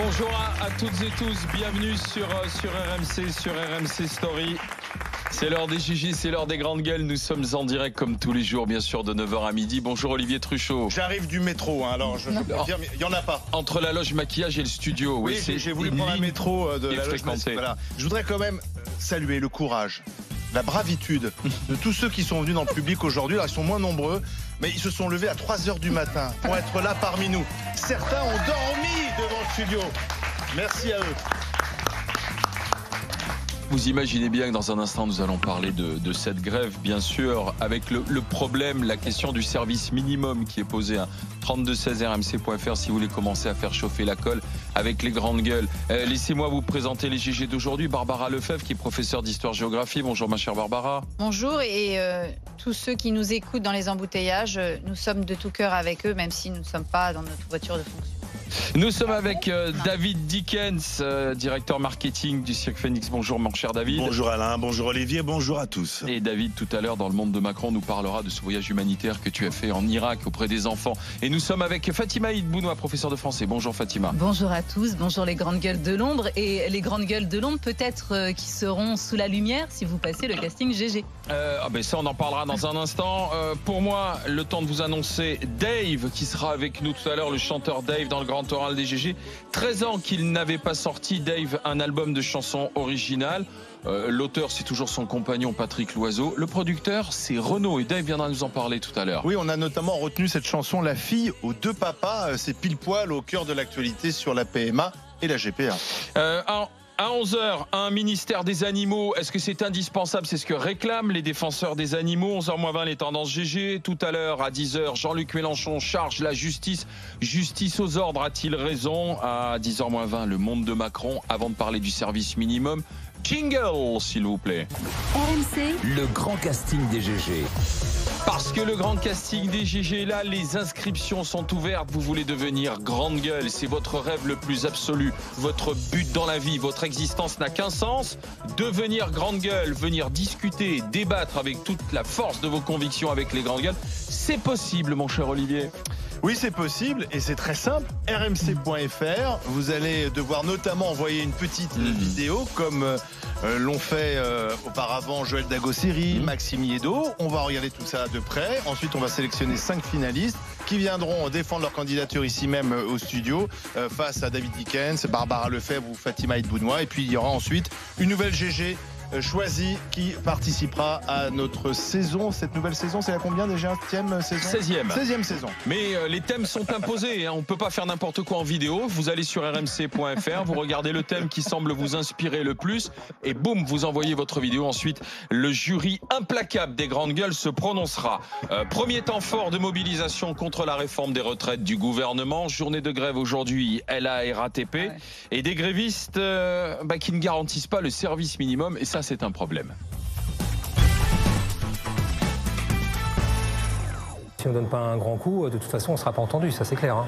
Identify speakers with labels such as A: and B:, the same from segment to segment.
A: Bonjour à toutes et tous, bienvenue sur RMC, sur RMC Story. C'est l'heure des GG, c'est l'heure des grandes gueules. Nous sommes en direct comme tous les jours, bien sûr, de 9h à midi. Bonjour Olivier Truchot.
B: J'arrive du métro, alors je peux dire, mais il n'y en a pas.
A: Entre la loge maquillage et le studio.
B: Oui, j'ai voulu prendre un métro de la loge. Voilà. Je voudrais quand même saluer le courage, la bravitude de tous ceux qui sont venus dans le public aujourd'hui. Là, ils sont moins nombreux, mais ils se sont levés à 3h du matin pour être là parmi nous. Certains ont dormi devant le studio. Merci à eux.
A: Vous imaginez bien que dans un instant, nous allons parler de cette grève, bien sûr, avec le problème, la question du service minimum qui est posé à 3216 rmc.fr si vous voulez commencer à faire chauffer la colle avec les grandes gueules. Laissez-moi vous présenter les GG d'aujourd'hui. Barbara Lefebvre, qui est professeure d'histoire-géographie. Bonjour ma chère Barbara.
C: Bonjour, et tous ceux qui nous écoutent dans les embouteillages, nous sommes de tout cœur avec eux, même si nous ne sommes pas dans notre voiture de fonction.
A: Nous sommes avec David Dickens, directeur marketing du Cirque Phoenix. Bonjour mon cher David.
D: Bonjour Alain, bonjour Olivier, bonjour à tous.
A: Et David, tout à l'heure, dans le monde de Macron, nous parlera de ce voyage humanitaire que tu as fait en Irak auprès des enfants. Et nous sommes avec Fatima Idbounoua, professeure de français. Bonjour Fatima.
E: Bonjour à tous, bonjour les grandes gueules de Londres. Et les grandes gueules de Londres peut-être qui seront sous la lumière si vous passez le casting GG.
A: Ça, on en parlera dans un instant. Pour moi, le temps de vous annoncer Dave, qui sera avec nous tout à l'heure, le chanteur Dave dans le grand oral des GG. 13 ans qu'il n'avait pas sorti, Dave, un album de chansons originales. L'auteur, c'est toujours son compagnon Patrick Loiseau. Le producteur, c'est Renaud, et Dave viendra nous en parler tout à l'heure.
B: Oui, on a notamment retenu cette chanson La fille aux deux papas. C'est pile poil au cœur de l'actualité sur la PMA et la GPA.
A: À 11h, un ministère des animaux, est-ce que c'est indispensable? C'est ce que réclament les défenseurs des animaux. 11h-20, les tendances GG. Tout à l'heure, à 10h, Jean-Luc Mélenchon charge la justice. Justice aux ordres, a-t-il raison? À 10h-20, le monde de Macron. Avant de parler du service minimum, jingle, s'il vous plaît.
F: RMC, le grand casting des GG.
A: Parce que le grand casting des GG est là, les inscriptions sont ouvertes. Vous voulez devenir grande gueule, c'est votre rêve le plus absolu, votre but dans la vie, votre existence n'a qu'un sens. Devenir grande gueule, venir discuter, débattre avec toute la force de vos convictions avec les grandes gueules, c'est possible, mon cher Olivier.
B: Oui, c'est possible et c'est très simple. rmc.fr, vous allez devoir notamment envoyer une petite vidéo comme l'ont fait auparavant Joël Dagossiri, Maxime Yeddo. On va regarder tout ça de près. Ensuite, on va sélectionner 5 finalistes qui viendront défendre leur candidature ici même au studio face à David Dickens, Barbara Lefebvre ou Fatima Idbounoua. Et puis, il y aura ensuite une nouvelle GG choisie qui participera à notre saison. Cette nouvelle saison, c'est la combien déjà? 16e saison 16e saison.
A: Mais les thèmes sont imposés, hein. On ne peut pas faire n'importe quoi en vidéo. Vous allez sur rmc.fr, vous regardez le thème qui semble vous inspirer le plus et boum, vous envoyez votre vidéo. Ensuite, le jury implacable des grandes gueules se prononcera. Premier temps fort de mobilisation contre la réforme des retraites du gouvernement. Journée de grève aujourd'hui, RATP. Et des grévistes qui ne garantissent pas le service minimum. Et ça, c'est un problème.
G: Si on ne donne pas un grand coup, de toute façon, on ne sera pas entendu, ça c'est clair. Hein.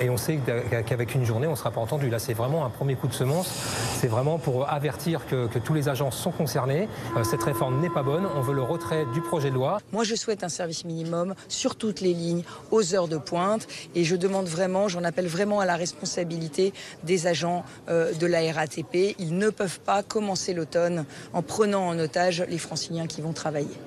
G: Et on sait qu'avec une journée, on ne sera pas entendu. Là, c'est vraiment un premier coup de semence. C'est vraiment pour avertir que tous les agents sont concernés. Cette réforme n'est pas bonne. On veut le retrait du projet de loi.
H: Moi, je souhaite un service minimum sur toutes les lignes, aux heures de pointe. Et je demande vraiment, j'en appelle vraiment à la responsabilité des agents de la RATP. Ils ne peuvent pas commencer l'automne en prenant en otage les franciliens qui vont travailler.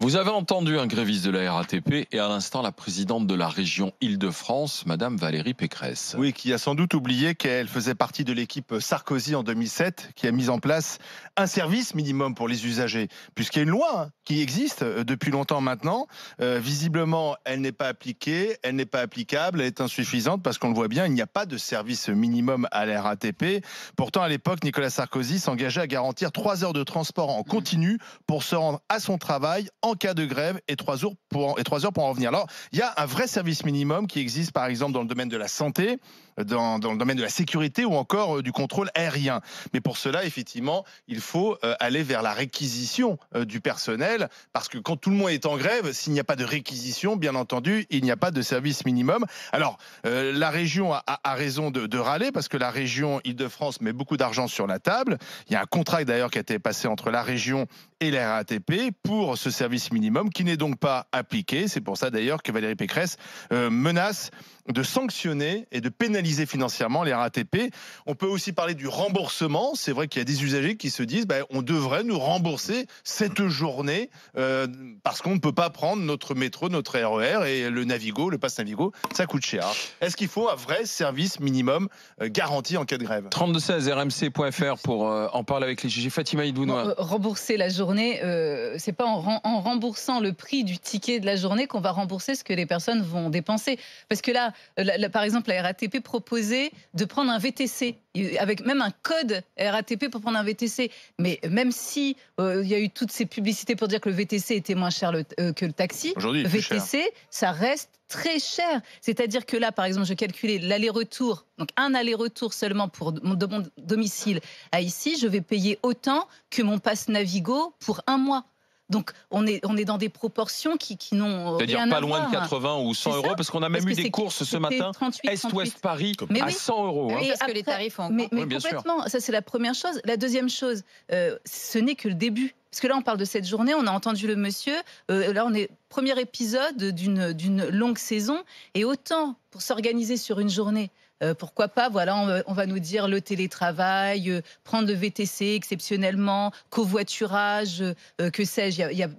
A: Vous avez entendu un gréviste de la RATP et à l'instant la présidente de la région Île-de-France, Madame Valérie Pécresse.
B: Oui, qui a sans doute oublié qu'elle faisait partie de l'équipe Sarkozy en 2007, qui a mis en place un service minimum pour les usagers, puisqu'il y a une loi qui existe depuis longtemps maintenant. Visiblement, elle n'est pas appliquée, elle n'est pas applicable, elle est insuffisante parce qu'on le voit bien, il n'y a pas de service minimum à la RATP. Pourtant, à l'époque, Nicolas Sarkozy s'engageait à garantir 3 heures de transport en continu pour se rendre à son travail en cas de grève et 3 heures pour en revenir. Alors, il y a un vrai service minimum qui existe, par exemple, dans le domaine de la santé, dans le domaine de la sécurité ou encore du contrôle aérien. Mais pour cela, effectivement, il faut aller vers la réquisition du personnel, parce que quand tout le monde est en grève, s'il n'y a pas de réquisition, bien entendu, il n'y a pas de service minimum. Alors, la région a raison de râler, parce que la région Île-de-France met beaucoup d'argent sur la table. Il y a un contrat d'ailleurs qui a été passé entre la région et la RATP pour ce service service minimum qui n'est donc pas appliqué. C'est pour ça d'ailleurs que Valérie Pécresse menace de sanctionner et de pénaliser financièrement les RATP. On peut aussi parler du remboursement. C'est vrai qu'il y a des usagers qui se disent on devrait nous rembourser cette journée parce qu'on ne peut pas prendre notre métro, notre RER et le Navigo, le pass Navigo, ça coûte cher. Est-ce qu'il faut un vrai service minimum garanti en cas de grève ?
A: 3216 rmc.fr pour en parler avec les GG. Fatima Idounoua.
E: Rembourser la journée, c'est pas en remboursant le prix du ticket de la journée qu'on va rembourser ce que les personnes vont dépenser. Parce que là, par exemple, la RATP proposait de prendre un VTC, avec même un code RATP pour prendre un VTC. Mais même si il y a eu toutes ces publicités pour dire que le VTC était moins cher que le taxi,
B: aujourd'hui,
E: le VTC, ça reste très cher. C'est-à-dire que là, par exemple, je calculais l'aller-retour, donc un aller-retour seulement de mon domicile à ici, je vais payer autant que mon pass Navigo pour un mois. Donc on est dans des proportions qui n'ont rien à voir.
A: C'est-à-dire pas loin de 80 ou 100 euros, parce qu'on a même eu des courses ce matin,
E: 38,
A: Est-Ouest Paris, à 100 euros.
C: Oui, parce que les tarifs ont
E: mais
A: oui, bien
E: complètement, sûr. Ça c'est la première chose. La deuxième chose, ce n'est que le début. Parce que là, on parle de cette journée, on a entendu le monsieur. Là, on est premier épisode d'une longue saison. Et autant pour s'organiser sur une journée, pourquoi pas, voilà, on va nous dire le télétravail, prendre le VTC exceptionnellement, covoiturage, que sais-je, il y a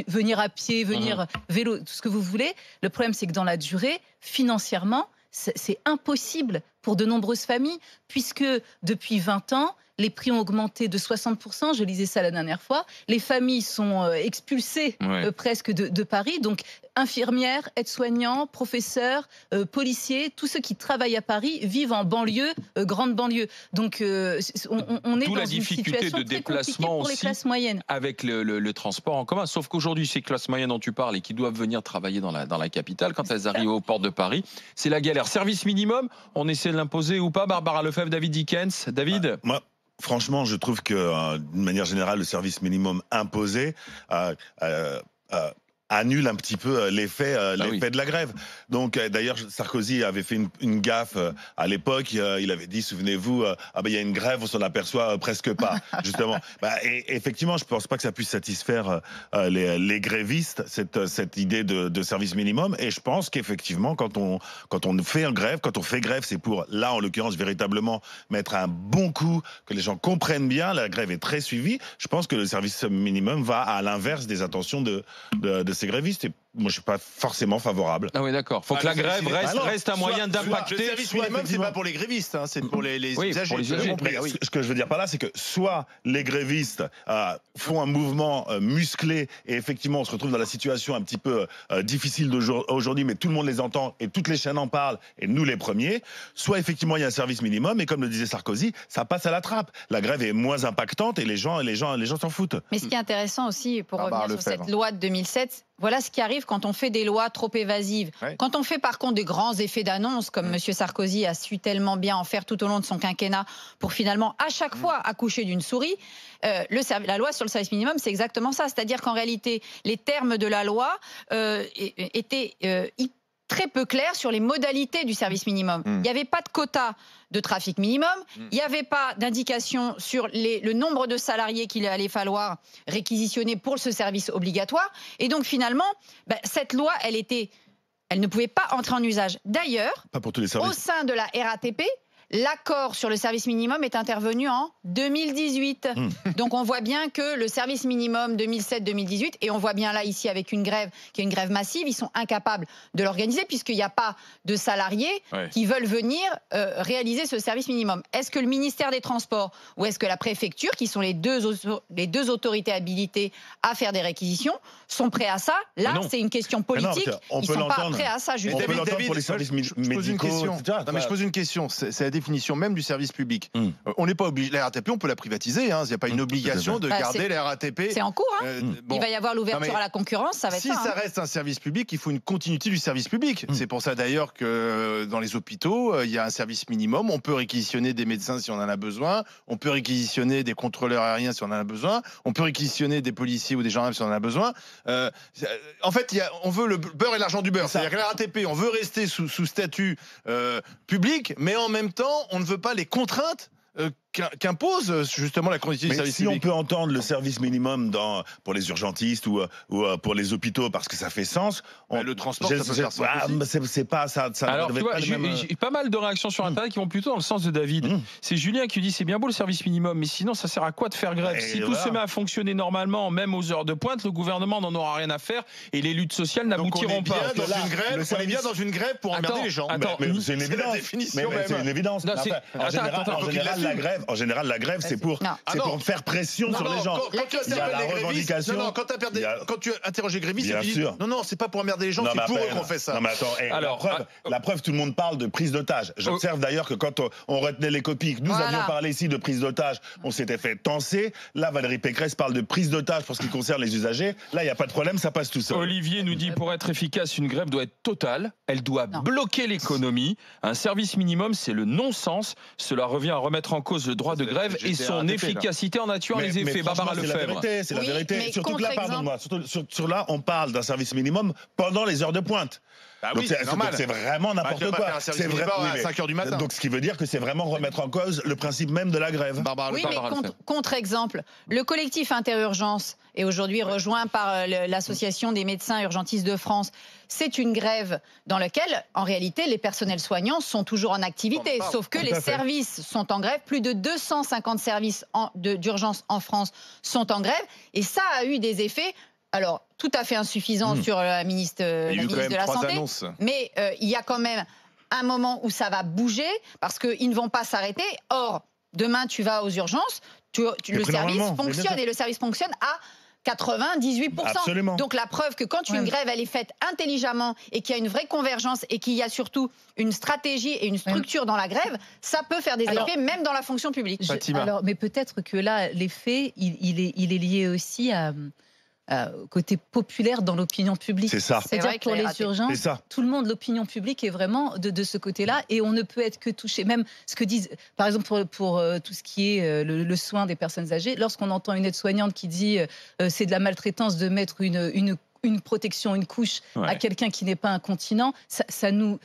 E: venir à pied, venir vélo, tout ce que vous voulez. Le problème, c'est que dans la durée, financièrement, c'est impossible pour de nombreuses familles, puisque depuis 20 ans, les prix ont augmenté de 60%, je lisais ça la dernière fois. Les familles sont expulsées presque de Paris. Donc, infirmières, aides-soignants, professeurs, policiers, tous ceux qui travaillent à Paris vivent en banlieue, grande banlieue. Donc, on est dans
A: la
E: une
A: difficulté
E: situation
A: de
E: très
A: déplacement
E: compliquée pour les
A: aussi
E: classes moyennes.
A: avec le transport en commun. Sauf qu'aujourd'hui, ces classes moyennes dont tu parles et qui doivent venir travailler dans la capitale, quand elles arrivent au port de Paris, c'est la galère. Service minimum, on essaie de l'imposer ou pas? Barbara Lefebvre, David Dickens. David?
D: Moi, franchement, je trouve que, d'une manière générale, le service minimum imposé annule un petit peu l'effet de la grève. Donc, d'ailleurs, Sarkozy avait fait une gaffe à l'époque. Il avait dit, souvenez-vous, il y a une grève, on s'en aperçoit presque pas, justement. Et effectivement, je pense pas que ça puisse satisfaire les grévistes, cette idée de service minimum. Et je pense qu'effectivement, quand on fait grève, c'est pour, là, en l'occurrence, véritablement mettre un bon coup, que les gens comprennent bien. La grève est très suivie. Je pense que le service minimum va à l'inverse des intentions de ces grévistes. Et moi, je suis pas forcément favorable.
A: Ah oui, d'accord. Faut que la grève reste un moyen d'impacter.
B: Le service minimum, c'est pas pour les grévistes, hein, c'est pour les usagers.
A: Pour les usagers.
D: Ce que je veux dire par là, c'est que soit les grévistes font un mouvement musclé et effectivement, on se retrouve dans la situation un petit peu difficile aujourd'hui, mais tout le monde les entend et toutes les chaînes en parlent et nous les premiers. Soit effectivement, il y a un service minimum et comme le disait Sarkozy, ça passe à la trappe. La grève est moins impactante et les gens s'en foutent.
C: Mais ce qui est intéressant aussi, pour revenir sur cette loi de 2007, voilà ce qui arrive quand on fait des lois trop évasives. Ouais. Quand on fait par contre des grands effets d'annonce, comme M. Sarkozy a su tellement bien en faire tout au long de son quinquennat, pour finalement à chaque fois accoucher d'une souris, la loi sur le service minimum, c'est exactement ça. C'est-à-dire qu'en réalité, les termes de la loi étaient très peu clairs sur les modalités du service minimum. Il n'y avait pas de quota de trafic minimum, il n'y avait pas d'indication sur le nombre de salariés qu'il allait falloir réquisitionner pour ce service obligatoire. Et donc finalement, cette loi, elle ne pouvait pas entrer en usage. D'ailleurs, au sein de la RATP, l'accord sur le service minimum est intervenu en 2018. Donc on voit bien que le service minimum 2007-2018, et on voit bien là ici avec une grève qui est une grève massive, ils sont incapables de l'organiser puisqu'il n'y a pas de salariés qui veulent venir réaliser ce service minimum. Est-ce que le ministère des Transports ou est-ce que la préfecture, qui sont les deux autorités habilitées à faire des réquisitions, sont prêts à ça? Là, c'est une question politique. Ils ne sont pas prêts à ça.
D: On peut l'entendre pour les services médicaux, etc.
B: Non, mais je pose une question. C'est la définition même du service public. On n'est pas obligé. La RATP, on peut la privatiser. Il n'y a pas une obligation de garder la RATP.
C: C'est en cours. Il va y avoir l'ouverture à la concurrence. Ça va être
B: si ça reste un service public, il faut une continuité du service public. C'est pour ça d'ailleurs que dans les hôpitaux, il y a un service minimum. On peut réquisitionner des médecins si on en a besoin. On peut réquisitionner des contrôleurs aériens si on en a besoin. On peut réquisitionner des policiers ou des gendarmes si on en a besoin. En fait, on veut le beurre et l'argent du beurre. C'est-à-dire que la RATP, on veut rester sous statut public, mais en même temps, on ne veut pas les contraintes qu'impose justement la condition du service
D: si
B: public.
D: On peut entendre le service minimum pour les urgentistes ou pour les hôpitaux parce que ça fait sens.
B: Le transport, ça peut faire sens.
D: C'est pas ça.
A: Alors, tu vois, j'ai pas mal de réactions sur Internet qui vont plutôt dans le sens de David. C'est Julien qui dit c'est bien beau le service minimum, mais sinon ça sert à quoi de faire grève? Si tout se met à fonctionner normalement, même aux heures de pointe, le gouvernement n'en aura rien à faire et les luttes sociales n'aboutiront pas.
B: On est bien dans une grève pour emmerder les gens.
D: Mais c'est une évidence. C'est une évidence. En général, la grève, c'est pour faire pression sur les gens.
B: Quand tu interroges les grévistes, ils disent non, c'est pas pour emmerder les gens, c'est pour eux qu'on fait ça.
D: Non, mais attends, la preuve, tout le monde parle de prise d'otage. J'observe d'ailleurs que quand on retenait les copies, que nous avions parlé ici de prise d'otage, on s'était fait tenser. Là, Valérie Pécresse parle de prise d'otage pour ce qui concerne les usagers. Là, il n'y a pas de problème, ça passe tout seul.
A: Olivier nous dit pour être efficace, une grève doit être totale. Elle doit bloquer l'économie. Un service minimum, c'est le non-sens. Cela revient à remettre en cause le droit de grève et son efficacité en nature les effets. Barbara Lefebvre.
D: C'est la vérité. Surtout que là, pardonne-moi, sur là, on parle d'un service minimum pendant les heures de pointe. Donc c'est vraiment n'importe quoi.
B: C'est vraiment à 5h du matin.
D: Donc ce qui veut dire que c'est vraiment remettre en cause le principe même de la grève.
C: Oui, mais contre-exemple, le collectif Interurgence est aujourd'hui rejoint par l'association des médecins urgentistes de France. C'est une grève dans laquelle, en réalité, les personnels soignants sont toujours en activité, sauf que les services sont en grève. Plus de 250 services d'urgence en France sont en grève, et ça a eu des effets. Alors, tout à fait insuffisant sur la ministre de la Santé, mais il y a quand même un moment où ça va bouger, parce qu'ils ne vont pas s'arrêter. Or, demain, tu vas aux urgences, le service fonctionne, et le service fonctionne à 98%.
D: Absolument.
C: Donc la preuve que quand une grève elle est faite intelligemment et qu'il y a une vraie convergence et qu'il y a surtout une stratégie et une structure dans la grève, ça peut faire des effets même dans la fonction publique.
E: Mais peut-être que là, l'effet, il est lié aussi au côté populaire dans l'opinion publique.
D: C'est ça.
E: C'est-à-dire que pour les urgences, tout le monde, l'opinion publique est vraiment de ce côté-là, et on ne peut être que touché. Même ce que disent, par exemple, pour tout ce qui est le soin des personnes âgées, lorsqu'on entend une aide-soignante qui dit c'est de la maltraitance de mettre une protection, une couche à quelqu'un qui n'est pas incontinent, ça nous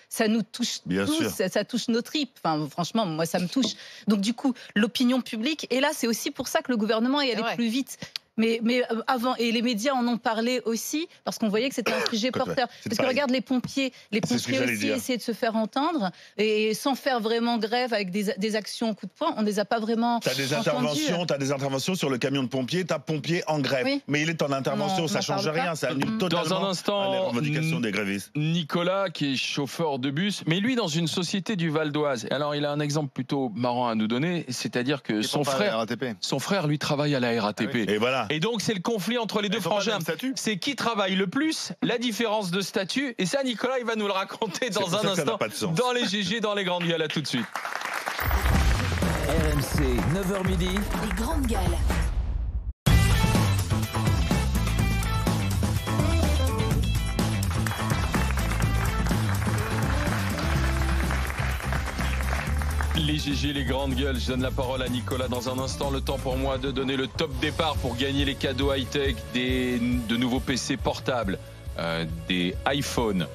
E: touche tous, ça touche nos tripes. Enfin, franchement, moi, ça me touche. Donc, du coup, l'opinion publique, et là, c'est aussi pour ça que le gouvernement est allé plus vite. Mais avant, et les médias en ont parlé aussi, parce qu'on voyait que c'était un sujet porteur. Parce que regarde les pompiers aussi essayaient de se faire entendre, et sans faire vraiment grève, avec des actions au coup de poing, on ne les a pas vraiment
D: T'as des interventions sur le camion de pompiers, t'as pompier en grève. Mais il est en intervention, ça change rien, ça annule totalement
A: dans un instant,
D: les revendications des grévistes.
A: Nicolas, qui est chauffeur de bus, mais lui dans une société du Val d'Oise. Alors il a un exemple plutôt marrant à nous donner, c'est-à-dire que son frère lui travaille à la RATP.
D: Et voilà.
A: Et donc c'est le conflit entre les deux frangins. C'est qui travaille le plus, la différence de statut. Et ça, Nicolas, il va nous le raconter dans un instant. Dans les GG, dans les grandes gueules. À tout de suite.
F: RMC, 9h midi.
I: Les grandes gueules.
A: Les GG, les grandes gueules, je donne la parole à Nicolas dans un instant. Le temps pour moi de donner le top départ pour gagner les cadeaux high-tech, de nouveaux PC portables, des iPhones,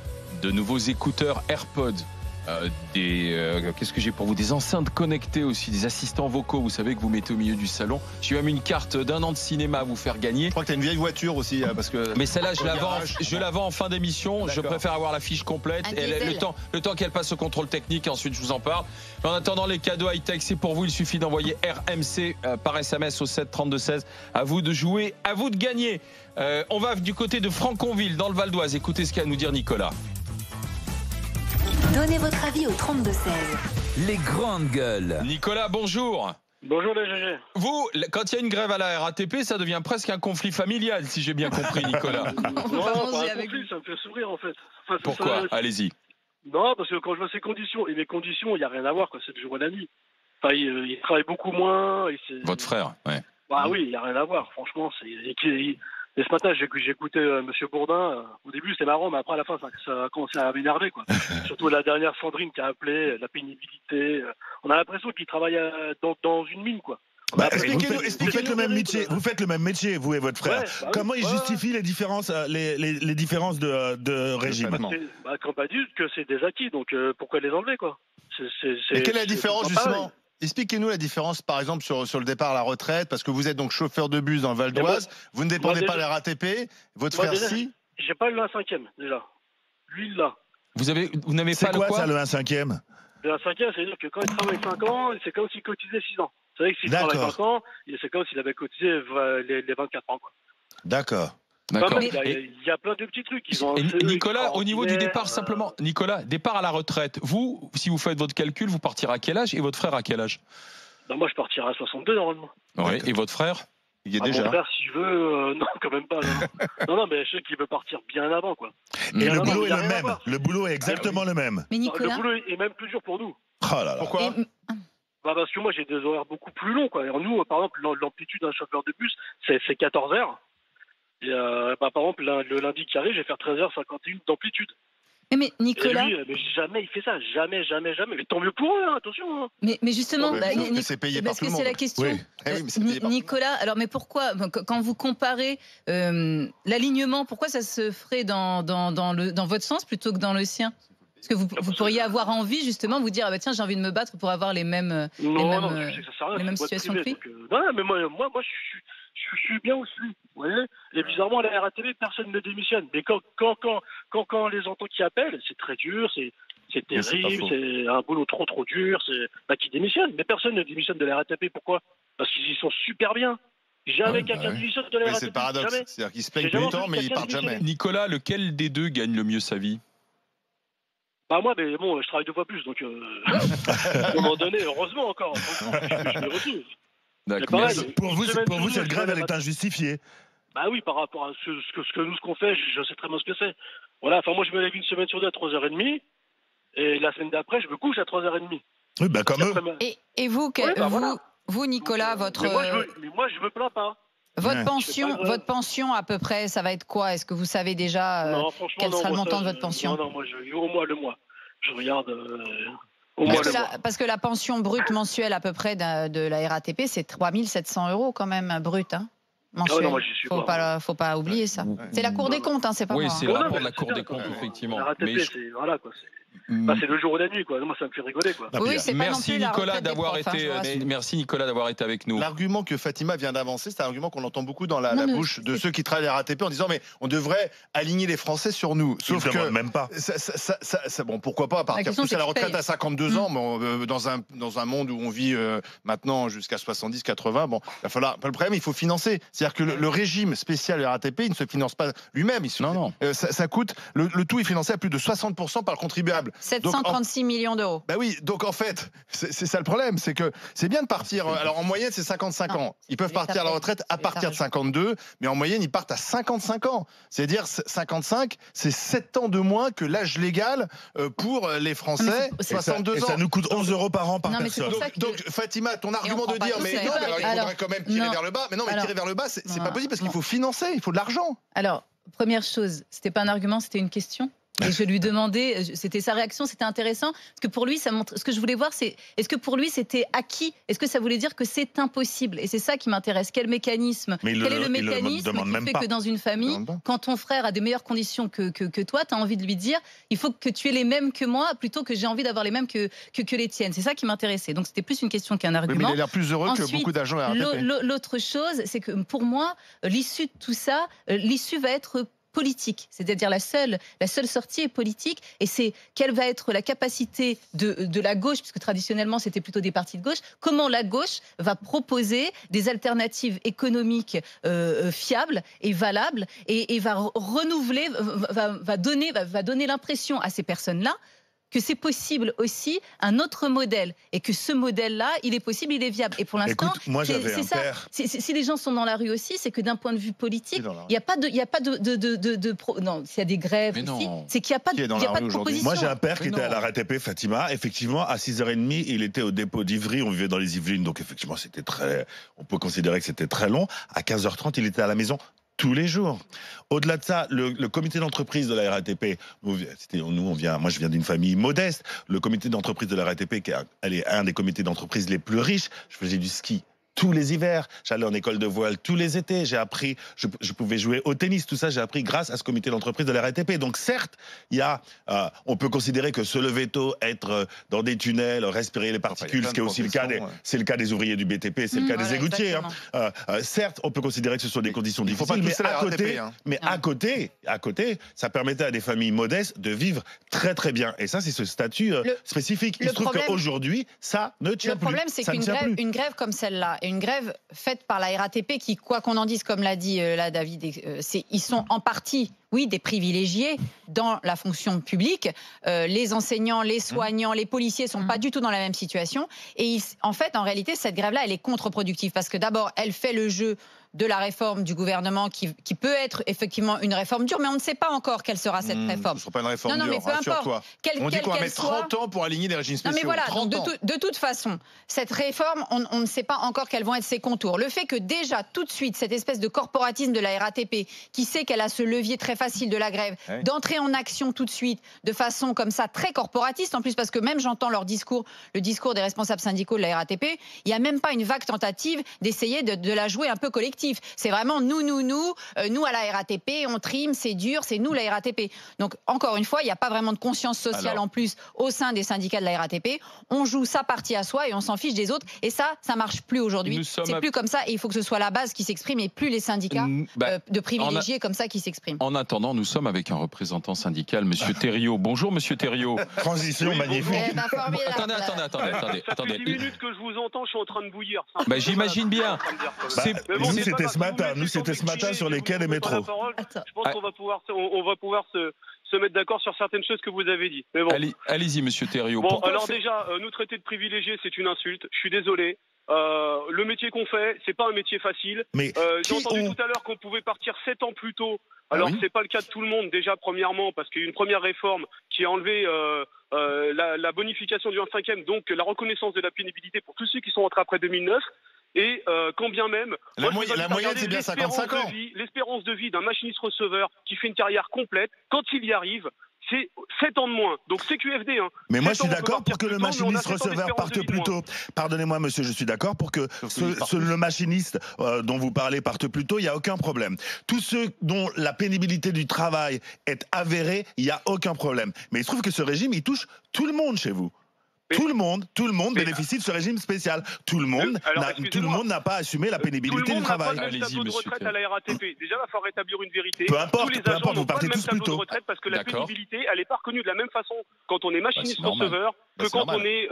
A: de nouveaux écouteurs AirPods, qu'est-ce que j'ai pour vous, des enceintes connectées aussi, des assistants vocaux, vous savez, que vous mettez au milieu du salon. J'ai même une carte d'1 an de cinéma à vous faire gagner.
B: Je crois que tu as une vieille voiture aussi, parce que...
A: Mais celle-là, je la vends en fin d'émission. Je préfère avoir la fiche complète. Le temps qu'elle passe au contrôle technique, et ensuite je vous en parle. Mais en attendant, les cadeaux high-tech, c'est pour vous. Il suffit d'envoyer RMC par SMS au 7 32 16. À vous de jouer, à vous de gagner. On va du côté de Franconville, dans le Val d'Oise. Écoutez ce qu'a à nous dire Nicolas.
I: Donnez votre avis au 32 16.
F: Les grandes gueules.
A: Nicolas, bonjour.
J: Bonjour les GG.
A: Vous, quand il y a une grève à la RATP, ça devient presque un conflit familial, si j'ai bien compris, Nicolas.
J: Non, pas un conflit, ça me fait sourire en fait. Enfin,
A: pourquoi ? Allez-y.
J: Non, parce que quand je vois ces conditions, et mes conditions, il n'y a rien à voir, quoi. C'est le jour et la nuit. Enfin, il travaille beaucoup moins.
A: Votre frère, ouais.
J: Bah oui, il n'y a rien à voir, franchement. Et ce matin, j'écoutais M. Bourdin. Au début, c'était marrant, mais après, à la fin, ça a commencé à m'énerver, quoi. Surtout la dernière Sandrine qui a appelé, la pénibilité. On a l'impression qu'il travaille dans une mine, quoi.
D: Vous faites le même métier, vous et votre frère. Comment il justifie les différences de régime?
J: Quand pas dit que c'est des acquis, donc pourquoi les enlever, quoi?
B: Et quelle est la différence, justement? Expliquez-nous la différence, par exemple, sur le départ à la retraite, parce que vous êtes donc chauffeur de bus dans le Val d'Oise, vous ne dépendez pas de la RATP, votre frère si.
J: J'ai pas le 1/5e déjà. Lui, il l'a.
A: Vous n'avez pas le quoi?
D: C'est quoi ça, le 1/5e?
J: Le 1/5e, c'est-à-dire que quand il travaille 5 ans, c'est comme s'il cotisait 6 ans. C'est vrai que s'il travaille 5 ans, c'est comme s'il avait cotisé les 24 ans. Quoi.
D: D'accord.
A: D'accord.
J: Il y a plein de petits trucs.
A: Nicolas, au niveau du départ, simplement, Nicolas, départ à la retraite, vous, si vous faites votre calcul, vous partirez à quel âge et votre frère à quel âge?
J: Moi, je partirai à 62 normalement.
A: Ouais. Et votre frère?
B: Il y est déjà.
J: Mon frère, si je veux, non, quand même pas. Non, mais je sais qu'il veut partir bien avant, quoi.
D: Et le boulot est le même. Le boulot est exactement le même.
E: Mais Nicolas...
J: Le boulot est même plus dur pour nous.
D: Oh là là.
B: Pourquoi?
J: Parce que moi, j'ai des horaires beaucoup plus longs, quoi. Alors, nous, par exemple, l'amplitude d'un chauffeur de bus, c'est 14 heures. Et par exemple, le lundi qui arrive, je vais faire 13h51 d'amplitude.
E: Mais Nicolas...
J: Et lui, mais jamais il fait ça, jamais. Mais tant mieux pour eux, hein, attention. Hein.
E: Mais justement,
B: c'est payé par tout le monde.
E: C'est la question.
B: Oui.
E: Nicolas, alors mais pourquoi, quand vous comparez l'alignement, pourquoi ça se ferait dans votre sens plutôt que dans le sien? Parce que vous pourriez avoir envie justement vous dire ah bah tiens j'ai envie de me battre pour avoir les mêmes situations que lui.
J: Non, mais moi je suis bien où je suis. Vous voyez, et bizarrement, à la RATP, personne ne démissionne. Mais quand on les entend qui appellent, c'est très dur, c'est terrible, c'est un boulot trop dur, qui démissionne. Mais personne ne démissionne de la RATP. Pourquoi? Parce qu'ils y sont super bien. Jamais quelqu'un démissionne de la RATP.
B: C'est le paradoxe. C'est-à-dire qu'ils se plaignent tout le temps, mais ils partent jamais.
A: Nicolas, lequel des deux gagne le mieux sa vie?
J: Moi, mais bon, je travaille 2 fois plus, donc à un moment donné, heureusement encore, je me retrouve.
D: Pour vous, cette grève, elle est injustifiée.
J: Oui, par rapport à ce qu'on fait, je sais très bien ce que c'est. Voilà, enfin moi je me lève une semaine sur deux à 3h30, et la semaine d'après, je me couche à 3h30.
D: Oui, comme eux.
C: Et vous, vous, Nicolas, votre...
J: Mais moi, je me plains pas.
C: Votre pension, à peu près, ça va être quoi? Est-ce que vous savez déjà quel sera le montant de votre pension?
J: Non, moi, au mois le mois. Je regarde
C: parce que la pension brute mensuelle, à peu près, de la RATP, c'est 3 700 € quand même, brute, hein, mensuelle.
J: Non, moi, j'y suis pas.
C: Faut pas oublier ça. C'est la Cour des comptes, hein, c'est pas moi.
A: Oui, c'est le rapport de la Cour des comptes, effectivement.
J: La RATP, c'est... Voilà, quoi, c'est le jour et la nuit, quoi. Moi, ça me fait rigoler, quoi.
A: Merci Nicolas d'avoir été avec nous.
B: L'argument que Fatima vient d'avancer, c'est un argument qu'on entend beaucoup dans la bouche de ceux qui travaillent à la RATP en disant mais on devrait aligner les Français sur nous. Sauf que
D: même pas.
B: Bon, pourquoi pas partir tous à la retraite à 52 ans, mais dans un monde où on vit maintenant jusqu'à 70-80. Bon, il va falloir. Le problème, il faut financer. C'est-à-dire que le régime spécial de la RATP, il ne se finance pas lui-même. Non. Ça coûte. Le tout est financé à plus de 60% par le contribuable.
C: 736 millions d'euros.
B: Oui, donc en fait, c'est ça le problème, c'est que c'est bien de partir. Alors en moyenne, c'est 55 ans. Ils peuvent partir à la retraite à partir de 52, mais en moyenne, ils partent à 55 ans. C'est-à-dire 55, c'est 7 ans de moins que l'âge légal pour les Français, 62 ans.
D: Et ça nous coûte 11 € par an par personne.
B: Donc Fatima, ton argument de dire mais non, il faudrait quand même tirer vers le bas. Mais non, mais tirer vers le bas, c'est pas possible parce qu'il faut financer, il faut de l'argent.
E: Alors, première chose, c'était pas un argument, c'était une question. Et je lui demandais, c'était sa réaction, c'était intéressant, parce que pour lui, ça montre. Ce que je voulais voir, c'est est-ce que pour lui c'était acquis? Est-ce que ça voulait dire que c'est impossible? Et c'est ça qui m'intéresse. Quel mécanisme? Quel est le mécanisme qui fait que dans une famille, quand ton frère a des meilleures conditions que toi, tu as envie de lui dire, il faut que tu aies les mêmes que moi, plutôt que j'ai envie d'avoir les mêmes que les tiennes. C'est ça qui m'intéressait. Donc c'était plus une question qu'un argument.
B: Mais il a l'air plus heureux que beaucoup d'agents à la RATP.
E: L'autre chose, c'est que pour moi, l'issue de tout ça, l'issue va être politique, c'est-à-dire la seule sortie est politique, et c'est quelle va être la capacité de la gauche, puisque traditionnellement c'était plutôt des partis de gauche, comment la gauche va proposer des alternatives économiques fiables et valables, et va renouveler, va donner l'impression à ces personnes-là que c'est possible aussi un autre modèle, et que ce modèle-là, il est possible, il est viable. Et pour l'instant,
D: moi j'avais un père.
E: Si les gens sont dans la rue aussi, c'est que d'un point de vue politique, il n'y a pas de non, s'il y a des grèves aussi, c'est qu'il n'y a pas de proposition.
D: Moi j'ai un père qui était à la RATP, Fatima. Effectivement, à 6h30, il était au dépôt d'Ivry. On vivait dans les Yvelines, donc effectivement, on peut considérer que c'était très long. À 15h30, il était à la maison tous les jours. Au-delà de ça, le comité d'entreprise de la RATP, moi je viens d'une famille modeste, le comité d'entreprise de la RATP, elle est un des comités d'entreprise les plus riches, je faisais du ski tous les hivers. J'allais en école de voile tous les étés. J'ai appris, je pouvais jouer au tennis. Tout ça, j'ai appris grâce à ce comité d'entreprise de la RATP. Donc certes, on peut considérer que se lever tôt, être dans des tunnels, respirer les particules, ce qui est aussi le cas des ouvriers du BTP, c'est le cas des égoutiers. Certes, on peut considérer que ce sont des conditions difficiles, mais à côté, ça permettait à des familles modestes de vivre très très bien. Et ça, c'est ce statut spécifique. Il se trouve qu'aujourd'hui, ça ne tient plus.
C: Le problème, c'est qu'une grève comme celle-là, et une grève faite par la RATP, qui, quoi qu'on en dise, comme l'a dit là David, ils sont en partie, oui, des privilégiés dans la fonction publique. Les enseignants, les soignants, les policiers sont pas du tout dans la même situation. Et en fait, en réalité, cette grève-là, elle est contre-productive parce que d'abord, elle fait le jeu de la réforme du gouvernement qui peut être effectivement une réforme dure, mais on ne sait pas encore quelle sera cette réforme.
B: Ce ne sera pas une réforme dure, rassure-toi. On dit qu'on va mettre 30 ans pour aligner les régimes spéciaux.
C: Non mais voilà, donc de toute façon, cette réforme, on ne sait pas encore quels vont être ses contours. Le fait que déjà, tout de suite, cette espèce de corporatisme de la RATP, qui sait qu'elle a ce levier très facile de la grève, d'entrer en action tout de suite, de façon comme ça, très corporatiste, en plus parce que même j'entends leur discours, le discours des responsables syndicaux de la RATP, il n'y a même pas une vague tentative d'essayer de la jouer un peu collective. C'est vraiment nous à la RATP, on trime, c'est dur, c'est nous la RATP. Donc encore une fois, il n'y a pas vraiment de conscience sociale en plus au sein des syndicats de la RATP. On joue sa partie à soi et on s'en fiche des autres. Et ça marche plus aujourd'hui. C'est plus comme ça et il faut que ce soit la base qui s'exprime et plus les syndicats de privilégiés comme ça qui s'expriment.
A: En attendant, nous sommes avec un représentant syndical, Monsieur Thériault. Bonjour Monsieur Thériault.
D: Transition magnifique.
A: Attendez.
J: Ça fait 10 minutes que je vous entends, je suis en train de bouillir.
A: J'imagine bien.
D: Nous, c'était ce matin sur les quais des métros.
J: Je pense qu'on va pouvoir se mettre d'accord sur certaines choses que vous avez dit. Mais bon.
A: Allez-y, Monsieur Thériault.
J: Bon, alors déjà, nous traiter de privilégiés, c'est une insulte. Je suis désolé. Le métier qu'on fait, c'est pas un métier facile. J'ai entendu tout à l'heure qu'on pouvait partir 7 ans plus tôt. Alors, c'est pas le cas de tout le monde, déjà, premièrement, parce qu'il y a eu une première réforme qui a enlevé la bonification du 1/5e, donc la reconnaissance de la pénibilité pour tous ceux qui sont rentrés après 2009. Et quand bien même,
B: la moyenne, c'est bien 55 ans.
J: L'espérance de vie d'un machiniste receveur qui fait une carrière complète, quand il y y arrive, c'est 7 ans de moins. Donc c'est QFD.
D: Mais moi, je suis d'accord pour que le machiniste receveur parte plus tôt. Pardonnez-moi, monsieur, je suis d'accord pour que le machiniste dont vous parlez parte plus tôt, il n'y a aucun problème. Tous ceux dont la pénibilité du travail est avérée, il n'y a aucun problème. Mais il se trouve que ce régime, il touche tout le monde chez vous. Tout le monde bénéficie de ce régime spécial. Tout le monde n'a pas assumé la pénibilité du travail.
J: Tout le monde n'a pas le même tableau de retraite à la RATP. Déjà, il va falloir rétablir une vérité.
D: Peu importe,
J: tous les agents
D: vous partez tous plus tôt.
J: de retraite parce que la pénibilité, elle n'est pas reconnue de la même façon quand on est machiniste receveur que quand on est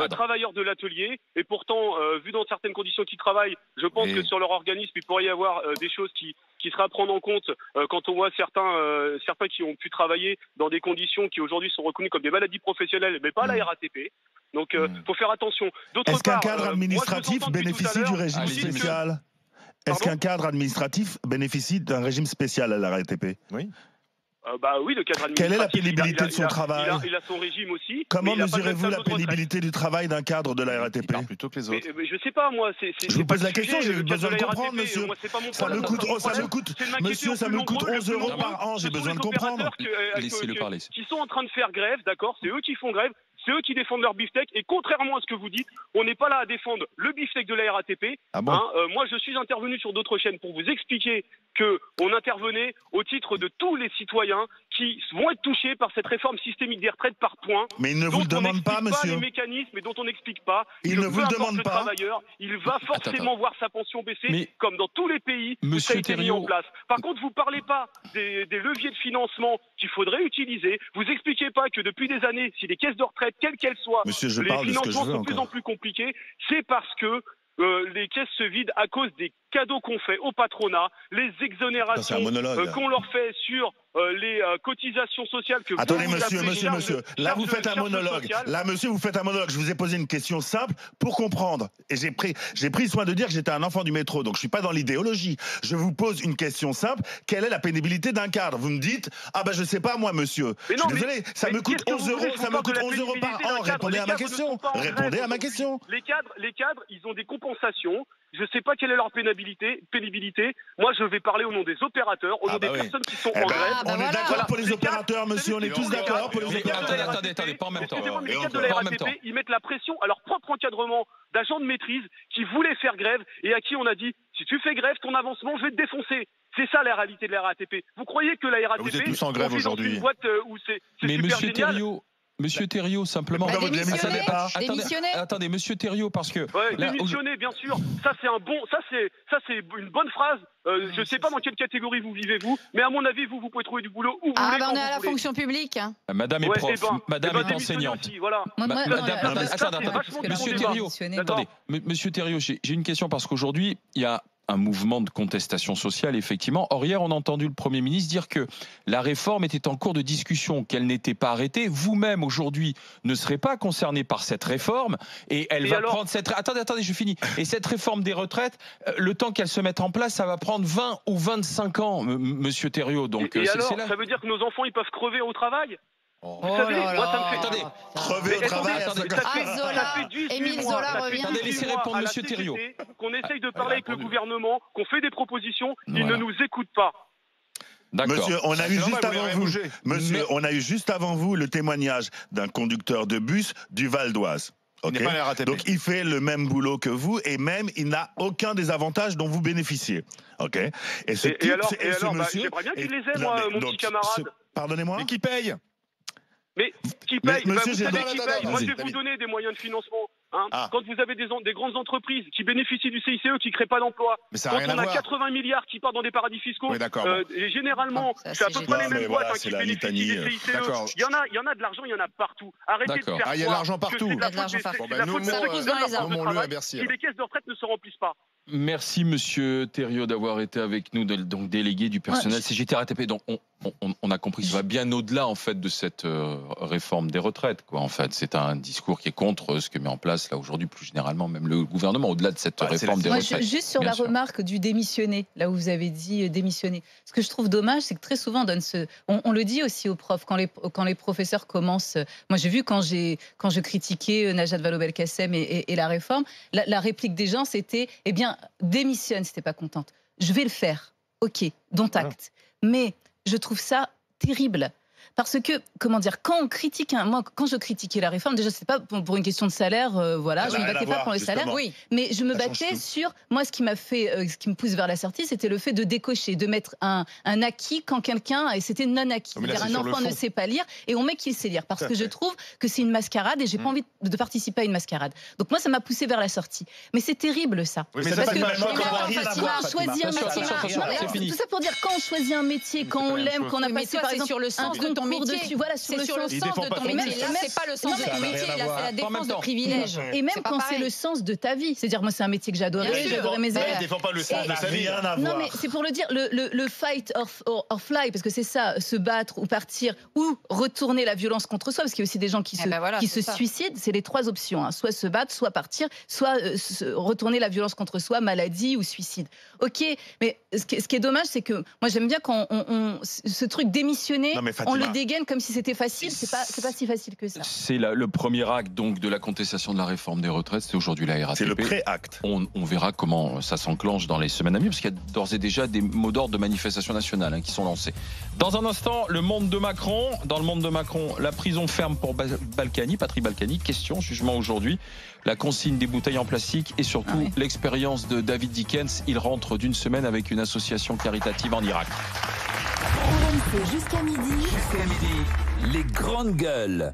J: travailleur de l'atelier. Et pourtant, vu dans certaines conditions qu'ils travaillent, je pense que sur leur organisme, il pourrait y avoir des choses qui sera à prendre en compte quand on voit certains qui ont pu travailler dans des conditions qui aujourd'hui sont reconnues comme des maladies professionnelles, mais pas à la RATP. Donc, faut faire attention.
D: Est-ce qu'un cadre administratif bénéficie du régime spécial ? Est-ce qu'un cadre administratif bénéficie d'un régime spécial à la RATP ?
J: Oui. Oui, le cadre administratif.
D: Quelle est la pénibilité de son travail ?
J: Il a son régime aussi.
D: Comment mesurez-vous la pénibilité du travail d'un cadre de la RATP ?
B: Plutôt que les autres.
J: Mais je sais pas, moi.
D: Je vous pose la question, j'ai besoin de comprendre, monsieur. Ça me coûte 11 € par an, j'ai besoin de comprendre.
A: Laissez-le parler.
J: Qui sont en train de faire grève, d'accord ? C'est eux qui font grève. C'est eux qui défendent leur beefsteak. Et contrairement à ce que vous dites, on n'est pas là à défendre le beefsteak de la RATP. Moi, je suis intervenu sur d'autres chaînes pour vous expliquer qu'on intervenait au titre de tous les citoyens qui vont être touchés par cette réforme systémique des retraites par points.
D: Mais ils ne vous le demandent pas, monsieur.
J: Les mécanismes et dont on n'explique pas.
D: Ils ne vous le demandent pas.
J: Travailleur, il va forcément voir sa pension baisser, comme dans tous les pays où ça a été mis en place. Par contre, vous ne parlez pas des leviers de financement qu'il faudrait utiliser. Vous n'expliquez pas que depuis des années, si les caisses de retraite, quelles qu'elles soient, les financements sont de plus en plus compliqués, c'est parce que les caisses se vident à cause des cadeaux qu'on fait au patronat, les exonérations qu'on leur fait sur les cotisations sociales que
D: Attendez, monsieur. Là, vous faites un monologue. Là, monsieur, vous faites un monologue. Je vous ai posé une question simple pour comprendre. Et j'ai pris soin de dire que j'étais un enfant du métro. Donc, je suis pas dans l'idéologie. Je vous pose une question simple. Quelle est la pénibilité d'un cadre ? Vous me dites, je sais pas, moi, monsieur. Je suis désolé. Ça me coûte 11 €. Ça me coûte 11 € par an. Répondez à ma question.
J: Les cadres, ils ont des compensations Je ne sais pas quelle est leur pénibilité. Moi, je vais parler au nom des opérateurs, au nom des personnes qui sont en grève.
D: On est d'accord pour les opérateurs, monsieur, on est tous d'accord pour les opérateurs.
A: Attendez, pas en même temps.
J: Excusez-moi, mais les cadres de la RATP, ils mettent la pression à leur propre encadrement d'agents de maîtrise qui voulaient faire grève et à qui on a dit si tu fais grève, ton avancement, je vais te défoncer. C'est ça la réalité de la RATP. Vous croyez que la RATP,
B: vous êtes tous en grève aujourd'hui.
J: Une boîte où c'est
A: mais
J: super
A: monsieur
J: génial.
A: Monsieur Thériault, simplement. Attendez, monsieur Thériault, parce que.
J: Ouais, démissionner, bien sûr. Ça, c'est une bonne phrase. Je ne sais pas dans quelle catégorie vous vivez, vous, mais à mon avis, vous pouvez trouver du boulot où vous voulez.
C: On est à la fonction publique. Hein.
A: Madame est prof, madame est enseignante.
J: Aussi, voilà.
A: Monsieur Thériault, attendez, monsieur Thériault, j'ai une question parce qu'aujourd'hui, il y a un mouvement de contestation sociale, effectivement. Or, hier, on a entendu le Premier ministre dire que la réforme était en cours de discussion, qu'elle n'était pas arrêtée. Vous-même, aujourd'hui, ne serez pas concerné par cette réforme et elle va prendre cette... Attendez, je finis. Et cette réforme des retraites, le temps qu'elle se mette en place, ça va prendre 20 ou 25 ans, monsieur Thériault. Donc,
J: et alors, ça veut dire que nos enfants, ils peuvent crever au travail ? Vous savez, moi ça me fait...
A: Attendez,
D: crever au travail,
J: ça fait 18 mois,
A: attendez, laissez répondre monsieur Thériault.
J: Qu'on essaye de parler avec le gouvernement, qu'on fait des propositions, ils ne nous écoutent pas.
D: Monsieur, on a eu juste avant vous, monsieur, on a eu juste avant vous le témoignage d'un conducteur de bus du Val d'Oise. Okay. Donc il fait le même boulot que vous et même il n'a aucun des avantages dont vous bénéficiez. Ok. Et alors, monsieur,
J: j'aimerais bien qu'il les aide, moi, mon petit camarade.
D: Pardonnez-moi.
B: Mais qui paye?
J: Mais qui paye?
D: Monsieur,
J: vous savez qui paye? Moi, je vais vous donner des moyens de financement. Quand vous avez des grandes entreprises qui bénéficient du CICE, qui ne créent pas d'emploi, quand on a 80 milliards qui partent dans des paradis fiscaux, et généralement, c'est à peu près les mêmes boîtes qui bénéficient du CICE. Il y en a de l'argent, il y en a partout. Arrêtez de faire croire
B: il y a de l'argent partout.
J: C'est la faute de ceux qui donnent la force de travail si les caisses de retraite ne se remplissent pas.
A: Merci monsieur Thériault d'avoir été avec nous, donc délégué du personnel CGT RATP. Donc on a compris que ça va bien au-delà en fait de cette réforme des retraites. Quoi. En fait, c'est un discours qui est contre ce que met en place là aujourd'hui plus généralement même le gouvernement au-delà de cette réforme des retraites.
E: Juste sur la remarque du démissionner, là où vous avez dit démissionner. Ce que je trouve dommage, c'est que très souvent on le dit aussi aux profs quand les professeurs commencent. Moi, j'ai vu quand je critiquais Najat Vallaud-Belkacem et la réforme, la réplique des gens c'était démissionne si t'es pas contente. Je vais le faire. Ok, dont acte. Mais je trouve ça terrible. Parce que, comment dire, quand on critique, moi, quand je critiquais la réforme, déjà, c'est pas pour une question de salaire, je me battais pas pour le salaire, mais je me battais sur, moi, ce qui me pousse vers la sortie, c'était le fait de décocher, de mettre un acquis quand quelqu'un, et c'était non acquis. C'est-à-dire un enfant ne sait pas lire, et on met qu'il sait lire, parce que je trouve que c'est une mascarade, et j'ai pas envie de participer à une mascarade. Donc moi, ça m'a poussé vers la sortie. Mais c'est terrible, ça.
D: Parce que
E: choisir un métier, tout ça pour dire, quand on choisit un métier, quand on l'aime, quand on a passé, par exemple,
C: sur le sens de ton métier.
E: Voilà,
C: c'est sur le sens de ton métier. Là, c'est pas le sens de ton métier. Là, c'est la défense de privilèges.
E: Et même quand c'est le sens de ta vie. C'est-à-dire, moi, c'est un métier que j'adorais. J'adorais mes élèves.
B: Elle défend pas le sens de sa vie.
E: Non, mais c'est pour le dire, le fight or fly, parce que c'est ça, se battre ou partir ou retourner la violence contre soi, parce qu'il y a aussi des gens qui se suicident. C'est les trois options. Soit se battre, soit partir, soit retourner la violence contre soi, maladie ou suicide. Ok, mais ce qui est dommage, c'est que moi, j'aime bien quand ce truc démissionner, on le dégaine comme si c'était facile, c'est pas si facile que ça.
A: C'est le premier acte donc de la contestation de la réforme des retraites, c'est aujourd'hui la RATP.
D: C'est le pré-acte.
A: On verra comment ça s'enclenche dans les semaines à venir, parce qu'il y a d'ores et déjà des mots d'ordre de manifestation nationale qui sont lancés. Dans un instant, le monde de Macron. Dans le monde de Macron, la prison ferme pour Balkany, Patrick Balkany. Question, jugement aujourd'hui. La consigne des bouteilles en plastique et surtout l'expérience de David Dickens. Il rentre d'une semaine avec une association caritative en Irak.
I: Jusqu'à midi,
F: les grandes gueules.